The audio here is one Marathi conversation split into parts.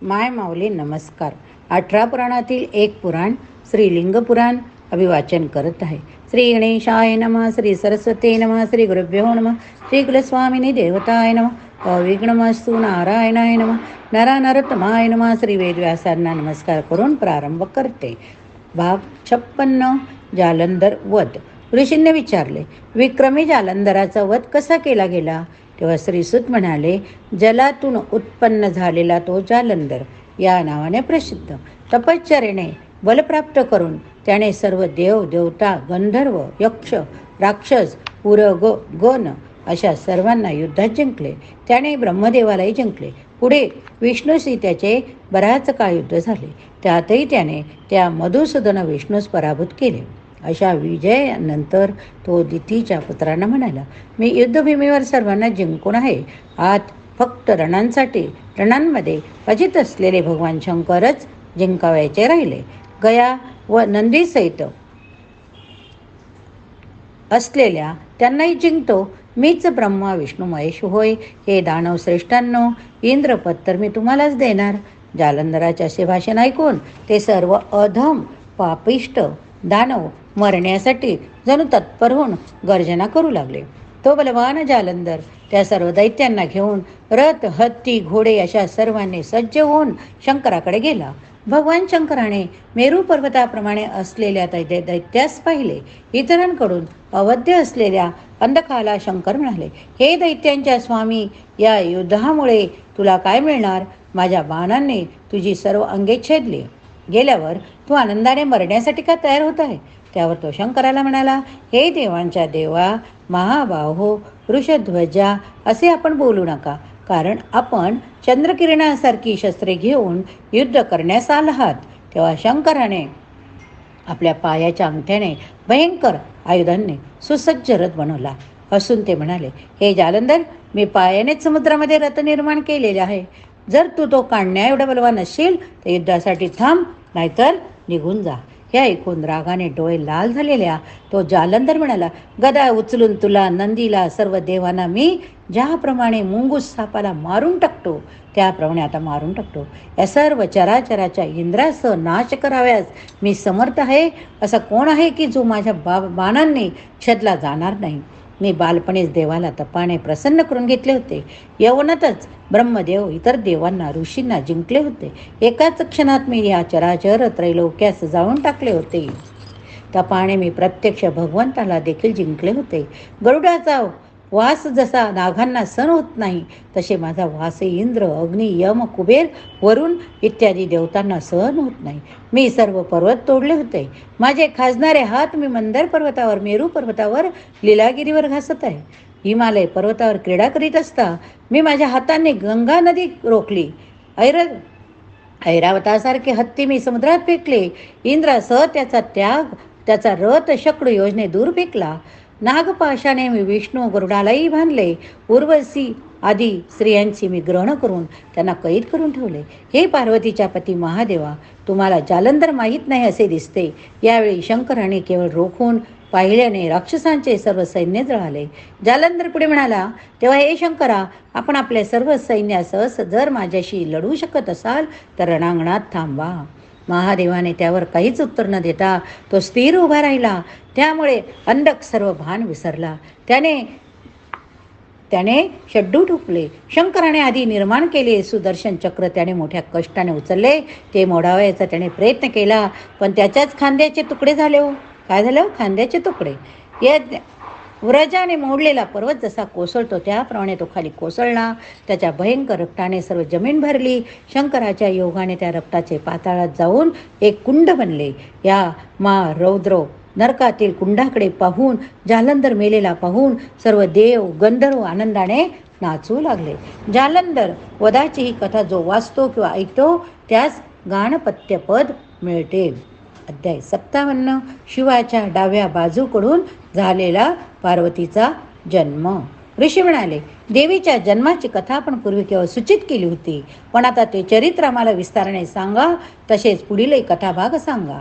माय माऊली नमस्कार. 18 पुराणातील एक पुराण श्रीलिंग पुराण अभिवाचन करत आहे. श्री गणेशाय नमः, श्री सरस्वती नमः, श्री गुरुभ्यो नमः, श्री कुलस्वामिनी देवताय नमः, अविघ्नमस्तु नारायणाय नमः, नरनरोत्तमाय नमः. श्री वेदव्यासांना नमस्कार करून प्रारंभ करते. भाग 56. जालंधर वध. ऋषींनी विचारले, विक्रमी जालंधराचा वध कसा केला गेला? तेव्हा श्रीसूत म्हणाले, जलातून उत्पन्न झालेला तो जालंधर या नावाने प्रसिद्ध. तपश्चर्येने बलप्राप्त करून त्याने सर्व देव देवता गंधर्व यक्ष राक्षस उरग गण अशा सर्वांना युद्धात जिंकले. त्याने ब्रह्मदेवालाही जिंकले. पुढे विष्णूशी त्याचे बराच काळ युद्ध झाले. त्यातही त्याने त्या मधुसूदन विष्णूस पराभूत केले. अशा विजयानंतर तो दितीच्या पुत्रांना म्हणाला, मी युद्धभूमीवर सर्वांना जिंकून आहे. आत फक्त रणांमध्ये पजित असलेले भगवान शंकरच जिंकावायचे राहिले. गया व नंदीसहित असलेल्या त्यांनाही जिंकतो. मीच ब्रह्मा विष्णू महेश होय. हे दानव श्रेष्ठांनो, इंद्रपद तर मी तुम्हालाच देणार. जालंधराचे असे भाषण ऐकून ते सर्व अधम पापिष्ट दानव मरण्यासाठी जणू तत्पर होऊन गर्जना करू लागले. तो बलवान जालंधर त्या सर्व दैत्यांना घेऊन रथ हत्ती घोडे अशा सर्वांनी सज्ज होऊन शंकराकडे गेला. भगवान शंकराने मेरू पर्वताप्रमाणे असलेल्या दैत्यास पाहिले. इतरांकडून अवध्य असलेल्या अंधकाला शंकर म्हणाले, हे दैत्यांच्या स्वामी, या युद्धामुळे तुला काय मिळणार? माझ्या बाणांनी तुझी सर्व अंगे छेदली. गेल्यावर तू आनंदाने मरण्यासाठी का तयार होत आहे? त्यावर तो शंकराला म्हणाला, हे देवांच्या देवा, महाबाहो, वृषध्वजा असे आपण बोलू नका, कारण आपण चंद्रकिरणासारखी शस्त्रे घेऊन युद्ध करण्यास आलात. तेव्हा शंकराने आपल्या पायाच्या अंगठ्याने भयंकर आयुधांनी सुसज्ज रथ बनवला. हसून ते म्हणाले, हे जालंधर, मी पायानेच समुद्रामध्ये रथ निर्माण केलेले आहे. जर तू तो काढण्या एवढा बलवान असेल तर युद्धासाठी थांब, नाहीतर निघून जा. हे ऐकून रागाने डोळे लाल झालेल्या तो जालंधर म्हणाला, गदा उचलून तुला, नंदीला, सर्व देवांना मी ज्याप्रमाणे मुंगूस सापाला मारून टाकतो त्याप्रमाणे आता मारून टाकतो. या सर्व चराचराच्या इंद्रासह नाश कराव्यास मी समर्थ आहे. असा कोण आहे की जो माझ्या बाणांनी छेदला जाणार नाही? मी बालपणीच देवाला तपाने प्रसन्न करून घेतले होते. यवनातच ब्रह्मदेव इतर देवांना ऋषींना जिंकले होते. एकाच क्षणात मी या चराचर त्रैलोक्यास जाळून टाकले होते. तपाने मी प्रत्यक्ष भगवंताला देखील जिंकले होते. गरुडाचा वास जसा नागांना सहन होत नाही, तसे माझा वास इंद्र अग्नी यम कुबेर वरुण इत्यादी देवतांना सहन होत नाही. मी सर्व पर्वत तोडले होते. माझे खाजणारे हात मी मंदर पर्वतावर, मेरू पर्वतावर, लीलागिरीवर घासत आहे. हिमालय पर्वतावर क्रीडा करीत असता मी माझ्या हाताने गंगा नदी रोखली. ऐरावतासारखे हत्ती मी समुद्रात फेकले. इंद्रासह त्याचा रथ शक्र योजने दूर फेकला. नागपाशाने मी विष्णू गरुडालाही बांधले. उर्वशी आदी स्त्रियांची मी ग्रहण करून त्यांना कैद करून ठेवले. हे पार्वतीच्या पती महादेवा, तुम्हाला जालंधर माहीत नाही असे दिसते. यावेळी शंकराने केवळ रोखून पाहिल्याने राक्षसांचे सर्व सैन्य जळाले. जालंधर पुढे म्हणाला, तेव्हा हे शंकरा, आपण आपल्या सर्व सैन्यासह जर माझ्याशी लढू शकत असाल तर रणांगणात थांबा. महादेवाने त्यावर काहीच उत्तर न देता तो स्थिर उभा राहिला. त्यामुळे अंधक सर्व भान विसरला. त्याने शड्डू ठोकले. शंकराने आधी निर्माण केले सुदर्शन चक्र त्याने मोठ्या कष्टाने उचलले. ते मोडावयाचा त्याने प्रयत्न केला, पण त्याच्याच खांद्याचे तुकडे झाले. काय झालं? खांद्याचे तुकडे. या व्रजाने मोडलेला पर्वत जसा कोसळतो त्याप्रमाणे तो खाली कोसळला. त्याच्या भयंकर रक्ताने सर्व जमीन भरली. शंकराच्या योगाने त्या रक्ताचे पाताळात जाऊन एक कुंड बनले. या रौद्र नरकातील कुंडाकडे पाहून, जालंधर मेलेला पाहून सर्व देव गंधर्व आनंदाने नाचू लागले. जालंधर वधाची ही कथा जो वाचतो किंवा ऐकतो त्यास गाणपत्यपद मिळते. अध्याय 57. शिवाच्या डाव्या बाजूकडून झालेला पार्वतीचा जन्म. ऋषी म्हणाले, देवीच्या जन्माची कथा आपण पूर्वी केवळ सूचित केली होती, पण आता ते चरित्र आम्हाला विस्ताराने सांगा. तसेच पुढीलही कथाभाग सांगा.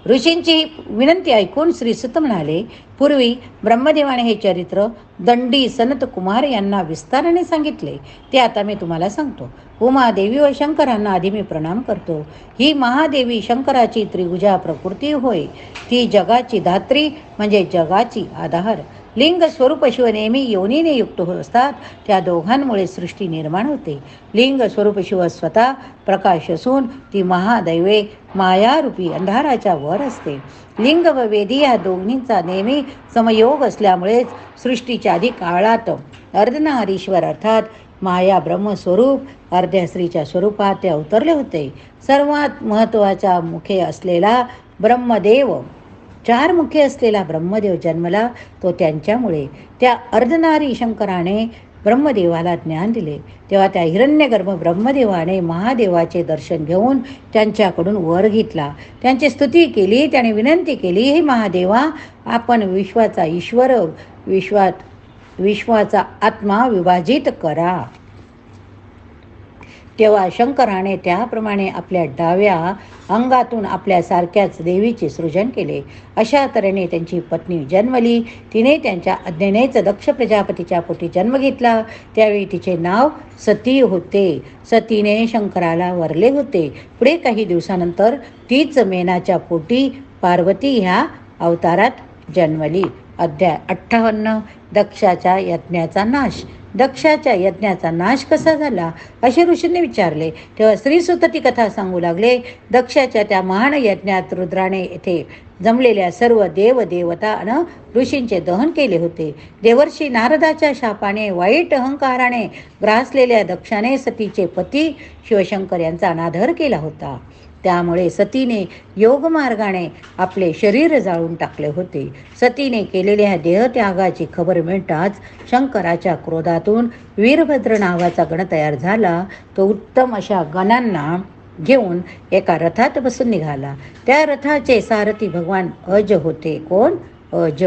ऋषींची विनंती ऐकून श्रीसुत म्हणाले, पूर्वी ब्रह्मदेवाने हे चरित्र दंडी सनत कुमार यांना विस्ताराने सांगितले, ते आता मी तुम्हाला सांगतो. उमादेवी व शंकरांना आधी मी प्रणाम करतो. ही महादेवी शंकराची त्रिभुजा प्रकृती होय. ती जगाची धात्री म्हणजे जगाची आधार. लिंग स्वरूप शिव नेहमी योनीने युक्त असतात. त्या दोघांमुळे सृष्टी निर्माण होते. लिंग स्वरूप शिव स्वतः प्रकाश असून ती महादैवे मायारूपी अंधाराच्या वर असते. लिंग व वेदी या दोन्हींचा नेहमी समयोग असल्यामुळेच सृष्टीच्या आधी काळात अर्धनारीश्वर अर्थात माया ब्रह्मस्वरूप अर्ध्या स्त्रीच्या स्वरूपात ते अवतरले होते. सर्वात महत्त्वाचा मुखे असलेला ब्रह्मदेव 4 मुखे असलेला ब्रह्मदेव जन्मला तो त्यांच्यामुळे. त्या अर्धनारी शंकराने ब्रह्मदेवाला ज्ञान दिले. तेव्हा त्या हिरण्यगर्भ ब्रह्मदेवाने महादेवाचे दर्शन घेऊन त्यांच्याकडून वर घेतला. त्यांची स्तुती केली. त्याने विनंती केली, हे महादेवा, आपण विश्वाचा ईश्वर, विश्वाचा आत्मा विभाजित करा. तेव्हा शंकराने त्याप्रमाणे आपल्या डाव्या अंगातून आपल्यासारख्याच देवीचे सृजन केले. अशा तऱ्हेने त्यांची पत्नी जन्मली. तिने त्यांच्या आज्ञेनेच दक्ष प्रजापतीच्या पोटी जन्म घेतला. त्यावेळी तिचे नाव सती होते. सतीने शंकराला वरले होते. पुढे काही दिवसानंतर तीच मेनाच्या पोटी पार्वती ह्या अवतारात जन्मली. अध्याय 58 दक्षाच्या यज्ञाचा नाश. दक्षाच्या यज्ञाचा नाश कसा झाला असे ऋषींनी विचारले. तेव्हा श्रीसुत ती कथा सांगू लागले. दक्षाच्या त्या महान यज्ञात रुद्राने येथे जमलेल्या सर्व देवदेवता आणि ऋषींचे दहन केले होते. देवर्षी नारदाच्या शापाने वाईट अहंकाराने ग्रासलेल्या दक्षाने सतीचे पती शिवशंकर यांचा अनादर केला होता. त्यामुळे सतीने योगमार्गाने आपले शरीर जाळून टाकले होते. सतीने केलेल्या देहत्यागाची खबर मिळताच शंकराच्या क्रोधातून वीरभद्र नावाचा गण तयार झाला. तो उत्तम अशा गणांना घेऊन एका रथात बसून निघाला. त्या रथाचे सारथी भगवान अज होते. कोण? अज.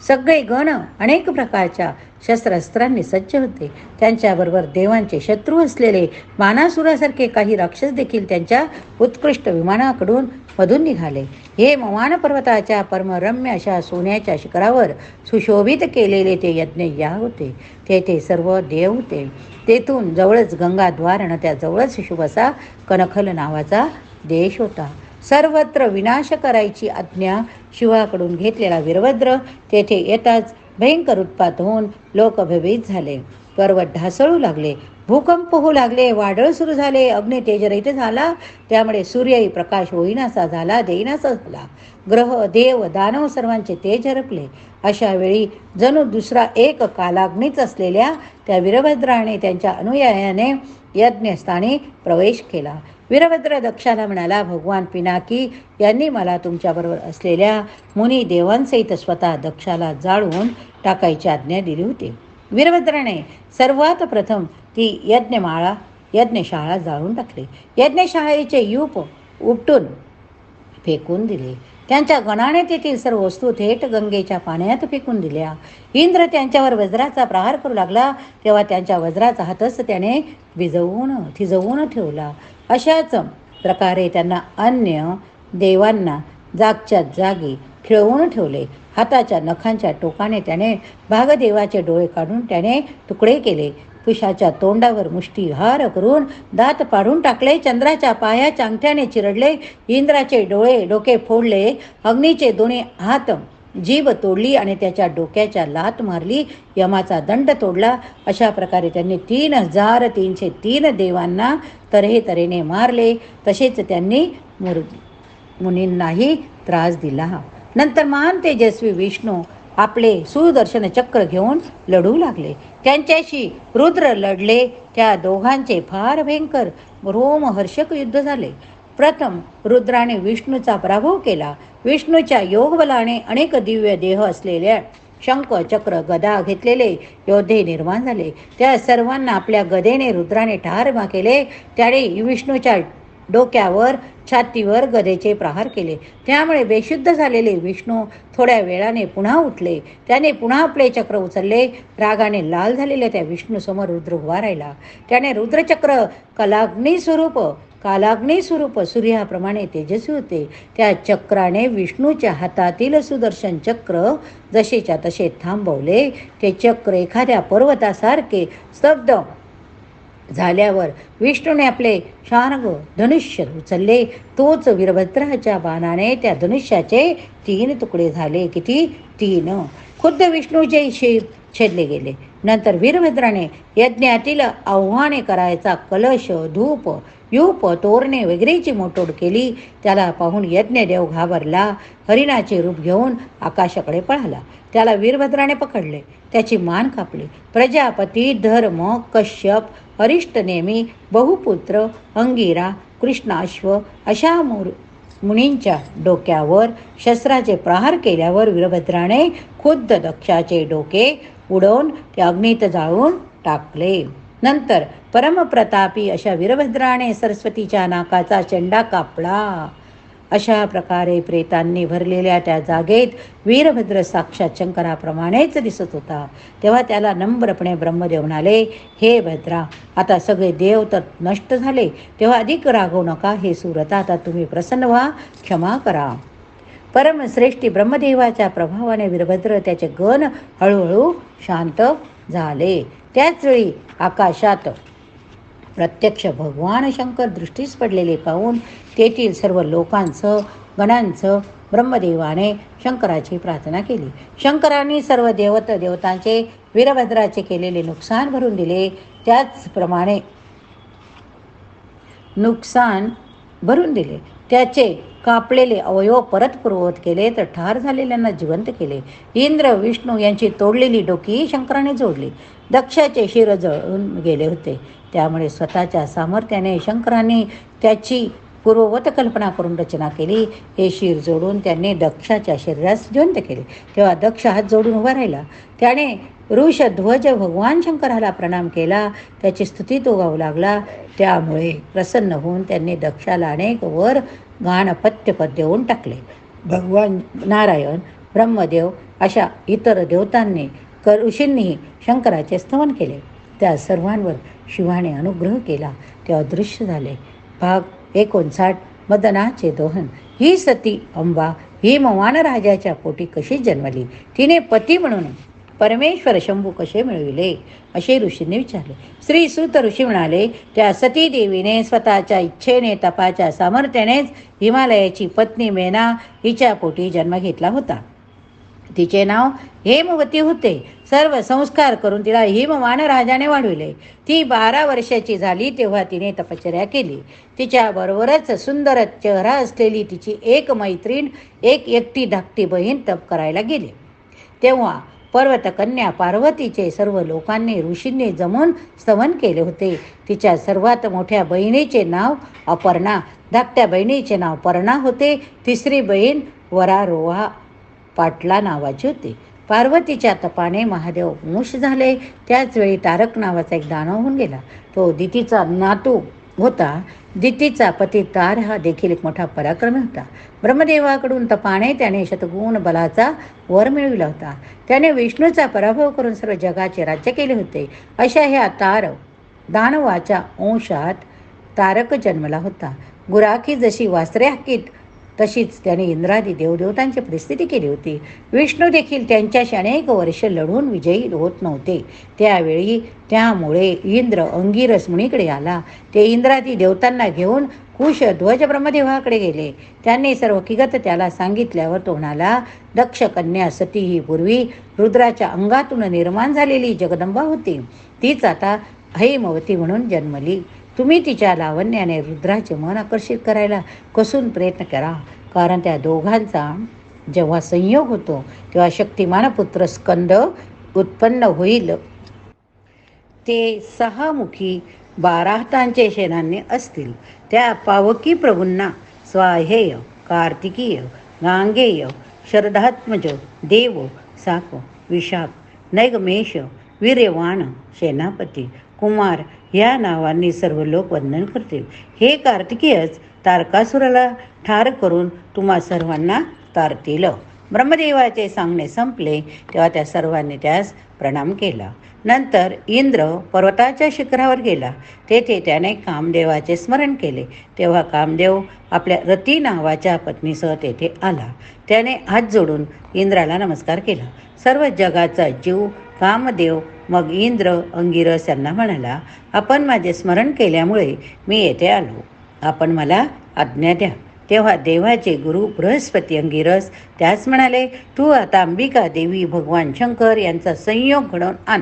सगळे गण अनेक प्रकारच्या शस्त्रास्त्रांनी सज्ज होते. त्यांच्याबरोबर देवांचे शत्रू असलेले मानासुरासारखे काही राक्षस देखील त्यांच्या उत्कृष्ट विमानाकडून मधून निघाले. हे मवान पर्वताच्या परमरम्य अशा सोन्याच्या शिखरावर सुशोभित केलेले ते यज्ञयाग होते. तेथे सर्व देव होते. तेथून जवळच गंगाद्वार आणि त्या जवळच शुभ असा कनखल नावाचा देश होता. सर्वत्र विनाश करायची आज्ञा शिवाकडून घेतलेला वीरभद्र तेथे येताच भयंकर उत्पात होऊन लोक भयभीत झाले. पर्वत ढासळू लागले. भूकंप होऊ लागले. वादळ सुरू झाले. अग्नी तेजरहित झाला. त्यामुळे सूर्यही प्रकाश होईनासा झाला, देईनासा झाला. ग्रह देव दानव सर्वांचे तेज हरपले. अशा वेळी जणू दुसरा एक कालाग्नीच असलेल्या त्या वीरभद्राने त्यांच्या अनुयायाने यज्ञस्थानी प्रवेश केला. वीरभद्र दक्षाला म्हणाला, भगवान पिनाकी यांनी मला तुमच्याबरोबर असलेल्या मुनी देवांसहित स्वतः दक्षाला जाळून टाकायची आज्ञा दिली होती. वीरभद्राने सर्वात प्रथम ती यज्ञशाळा जाळून टाकली. यज्ञशाळेचे यूप उपटून फेकून दिले. त्यांच्या गणाने तेथील सर्व वस्तू थेट गंगेच्या पाण्यात फेकून दिल्या. इंद्र त्यांच्यावर वज्राचा प्रहार करू लागला. तेव्हा त्यांच्या वज्राचा हातच त्याने थिजवून ठेवला. अशाच प्रकारे त्यांना अन्य देवांना जागच्या जागी खिळवून ठेवले. हाताच्या नखांच्या टोकाने त्याने भागदेवाचे डोळे काढून त्याने तुकडे केले. कुशाच्या तोंडावर मुष्टीहार करून दात पाडून टाकले. चंद्राच्या पायाच्या अंगठ्याने चिरडले. इंद्राचे डोके फोडले. अग्नीचे दोन्ही हात जीभ तोडली आणि त्याच्या डोक्याच्या लात मारली. यमाचा दंड तोडला. अशा प्रकारे त्यांनी 3303 देवांना तऱ्हेने मारले. तसेच त्यांनी मुनींनाही त्रास दिला. नंतर महान तेजस्वी विष्णू आपले सुदर्शन चक्र घेऊन लढू लागले. त्यांच्याशी रुद्र लढले. त्या दोघांचे फार भयंकर रोमहर्षक युद्ध झाले. प्रथम रुद्राने विष्णूचा पराभव केला. विष्णूच्या योगबलाने अनेक दिव्य देह असलेल्या शंख चक्र गदा घेतलेले योद्धे निर्माण झाले. त्या सर्वांना आपल्या गदेने रुद्राने ठार केले. त्याने विष्णूच्या डोक्यावर छातीवर गदेचे प्रहार केले. त्यामुळे बेशुद्ध झालेले विष्णू थोड्या वेळाने पुन्हा उठले. त्याने पुन्हा आपले चक्र उचलले. रागाने लाल झालेल्या त्या विष्णूसमोर रुद्र उभा राहिला. त्याने रुद्रचक्र कलाग्नी स्वरूप कालाग्नी स्वरूप सूर्याप्रमाणे तेजस्वी होते. त्या चक्राने विष्णूच्या हातातील सुदर्शन चक्र जसेच्या तसे थांबवले. ते चक्र एखाद्या पर्वतासारखे स्तब्ध झाल्यावर विष्णूने आपले शार्ंग धनुष्य उचलले. तोच वीरभद्राच्या बाणाने त्या धनुष्याचे 3 तुकडे झाले. किती? 3. खुद्द विष्णूचे शिर छेदले गेले. नंतर वीरभद्राने यज्ञातील आव्हाने करायचा कलश, धूप, यूप, तोरणे वगैरेची मोटोड केली. त्याला पाहून यज्ञदेव घाबरला. हरिणाचे रूप घेऊन आकाशाकडे पळाला. त्याला वीरभद्राने पकडले. त्याची मान कापली. प्रजापती, धर्म, कश्यप, अरिष्टनेमी, बहुपुत्र, अंगिरा, कृष्णाश्व अशा मुनींच्या डोक्यावर शस्त्राचे प्रहार केल्यावर वीरभद्राने खुद्द दक्षाचे डोके उडवून ते अग्नीत जाळून टाकले. नंतर परमप्रतापी अशा वीरभद्राने सरस्वतीच्या नाकाचा चेंडा कापला. अशा प्रकारे प्रेतांनी भरलेल्या त्या जागेत वीरभद्र साक्षात शंकराप्रमाणेच दिसत होता. तेव्हा त्याला नम्रपणे ब्रह्मदेव म्हणाले, हे भद्रा, आता सगळे देव तर नष्ट झाले, तेव्हा अधिक रागवू नका. हे सुरता, आता तुम्ही प्रसन्न व्हा, क्षमा करा. परमश्रेष्ठी ब्रह्मदेवाच्या प्रभावाने वीरभद्र त्याचे गण हळूहळू शांत झाले. त्याचवेळी आकाशात प्रत्यक्ष भगवान शंकर दृष्टीस पडलेले पाहून तेथील सर्व लोकांचं गणांचं ब्रह्मदेवाने शंकराची प्रार्थना केली. शंकरांनी सर्व देवतांचे वीरभद्राचे केलेले नुकसान भरून दिले. त्याचप्रमाणे नुकसान भरून दिले. त्याचे कापलेले अवयव परत पूर्ववत केले, तर ठार झालेल्यांना जिवंत केले. इंद्र, विष्णू यांची तोडलेली डोकी शंकराने जोडली. दक्षाचे शिर जळून गेले होते. त्यामुळे स्वतःच्या सामर्थ्याने शंकरांनी त्याची पूर्ववत कल्पना करून रचना केली. हे शिर जोडून त्यांनी दक्षाच्या शरीरास जिवंत केले. तेव्हा दक्ष हात जोडून उभा राहिला. त्याने वृषध्वज भगवान शंकराला प्रणाम केला. त्याची स्तुती तो गाऊ लागला. त्यामुळे प्रसन्न होऊन त्यांनी दक्षाला अनेक वर गाणपत्यपद देऊन टाकले. भगवान नारायण, ब्रह्मदेव अशा इतर देवतांनी ऋषींनीही शंकराचे स्तवन केले. त्या सर्वांवर शिवाने अनुग्रह केला. ते अदृश्य झाले. भाग 59. मदनाचे दोहन. ही सती अंबा हिमवान राजाच्या पोटी कशी जन्मली? तिने पती म्हणून परमेश्वर शंभू कसे मिळविले, असे ऋषींनी विचारले. श्री सूत ऋषी म्हणाले, त्या सती देवीने स्वतःच्या इच्छेने तपाच्या सामर्थ्यानेच हिमालयाची पत्नी मेना हिच्या पोटी जन्म घेतला होता. तिचे नाव हेमवती होते. सर्व संस्कार करून तिला हिमवान राजाने वाढविले. ती 12 वर्षाची झाली तेव्हा तिने तपश्चर्या केली. तिच्याबरोबरच सुंदर चेहरा असलेली तिची एक मैत्रीण, एक एकटी धाकटी बहीण तप करायला गेली. तेव्हा पर्वतकन्या पार्वतीचे सर्व लोकांनी ऋषींनी जमून स्तवन केले होते. तिच्या सर्वात मोठ्या बहिणीचे नाव अपर्णा, धाकट्या बहिणीचे नाव पर्णा होते. तिसरी बहीण वरारोहा पाटला नावाची होती. पार्वतीच्या तपाने महादेव मूष झाले. त्याचवेळी तारक नावाचा एक दानव होऊन गेला. तो दितीचा नातू होता. दितीचा पती तार हा देखील एक मोठा पराक्रमी होता. ब्रह्मदेवाकडून तपाने त्याने शतगुण बलाचा वर मिळविला होता. त्याने विष्णूचा पराभव करून सर्व जगाचे राज्य केले होते. अशा ह्या तार दानवाच्या अंशात तारक जन्मला होता. गुराखी जशी वासरे हाकीत तशीच त्याने इंद्रादी देवदेवतांची परिस्थिती केली होती. विष्णू देखील त्यांच्याशी अनेक वर्ष लढून विजयी होत नव्हते. त्यामुळे इंद्र अंगिरस मुनीकडे आला. ते इंद्रादी देवतांना घेऊन कुश ध्वज ब्रह्मदेवाकडे गेले. त्यांनी सर्व हकीकत त्याला सांगितल्यावर तो म्हणाला, दक्ष कन्या सती ही पूर्वी रुद्राच्या अंगातून निर्माण झालेली जगदंबा होती. तीच आता हैमवती म्हणून जन्मली. तुम्ही तिच्या लावण्याने रुद्राचे मन आकर्षित करायला कसून प्रयत्न करा. कारण त्या दोघांचा जेव्हा संयोग होतो तेव्हा शक्तिमान पुत्र स्कंद उत्पन्न होईल. ते 6 मुखी 12 हातांचे सेनानी असतील. त्या पावकी प्रभूंना स्वाहेय, कार्तिकीय, गांगेय, शरधात्मज, देव, साक, विशाख, नैगमेश, वीर्यवान, सेनापती, कुमार या नावांनी सर्व लोक वंदन करतील. हे कार्तिकीयच तारकासुराला ठार करून तुम्हा सर्वांना तारतील. ब्रह्मदेवाचे सांगणे संपले तेव्हा त्या सर्वांनी त्यास प्रणाम केला. नंतर इंद्र पर्वताच्या शिखरावर गेला. तेथे त्याने कामदेवाचे स्मरण केले. तेव्हा कामदेव आपल्या रती नावाच्या पत्नीसह तेथे आला. त्याने हात जोडून इंद्राला नमस्कार केला. सर्व जगाचा जीव कामदेव मग इंद्र अंगिरस यांना म्हणाला, आपण माझे स्मरण केल्यामुळे मी येथे आलो. आपण मला आज्ञा द्या. तेव्हा देवाचे गुरु बृहस्पती अंगिरस त्यास म्हणाले, तू आता अंबिका देवी भगवान शंकर यांचा संयोग घडवून आण.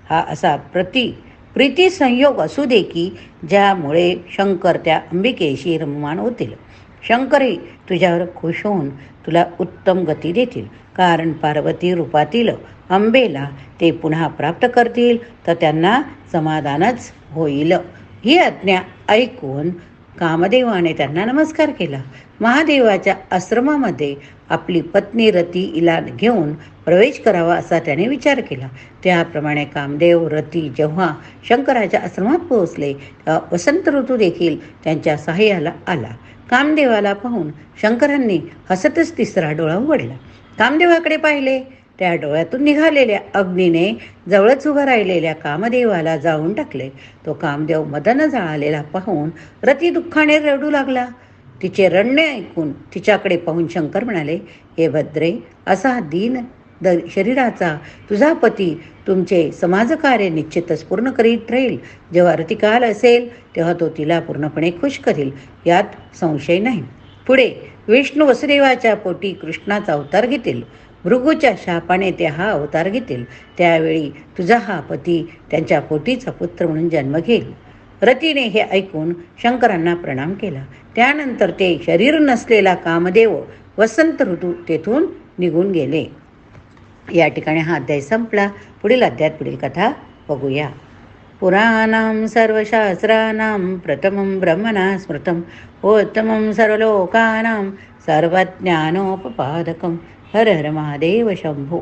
हा असा प्रीती संयोग असू दे की ज्यामुळे शंकर त्या अंबिकेशी रममाण होतील. शंकरही तुझ्यावर खुश होऊन तुला उत्तम गती देतील. कारण पार्वती रूपातील अंबेला ते पुन्हा प्राप्त करतील तर त्यांना समाधानच होईल. ही आज्ञा ऐकून कामदेवाने त्यांना नमस्कार केला. महादेवाच्या आश्रमामध्ये आपली पत्नी रती हिला घेऊन प्रवेश करावा असा त्याने विचार केला. त्याप्रमाणे कामदेव रती जेव्हा शंकराच्या आश्रमात पोहोचले तेव्हा वसंत ऋतू देखील त्यांच्या सहाय्याला आला. कामदेवाला पाहून शंकरांनी हसतच तिसरा डोळा उघडला. कामदेवाकडे पाहिले. त्या डोळ्यातून निघालेल्या अग्नीने जवळच उभं राहिलेल्या कामदेवाला जाळून टाकले. तो कामदेव मदन जाळलेला पाहून रती दुःखाने रडू लागला. तिचे रडणे ऐकून तिच्याकडे पाहून शंकर म्हणाले, हे भद्रे, असा दीन शरीराचा तुझा पती तुमचे समाजकार्य निश्चितच पूर्ण करीत राहील. जेव्हा रतिकाल असेल तेव्हा तो तिला पूर्णपणे खुश करील, यात संशय नाही. पुढे विष्णू वसुदेवाच्या पोटी कृष्णाचा अवतार घेतील. भृगूच्या शापाने ते हा अवतार घेतील. त्यावेळी तुझा हा पती त्यांच्या पोटीचा पुत्र म्हणून जन्म घेईल. रतीने हे ऐकून शंकरांना प्रणाम केला. त्यानंतर ते शरीर नसलेला कामदेव वसंत ऋतू तेथून निघून गेले. या ठिकाणी हा अध्याय संपला. पुढील अध्यायात पुढील कथा बघूया. पुराणां सर्वशास्त्राणां प्रथमं ब्रह्मणा स्मृतं उत्तमं सर्वलोकानां सर्वज्ञानोपपादकं. हर हर महादेव शंभो.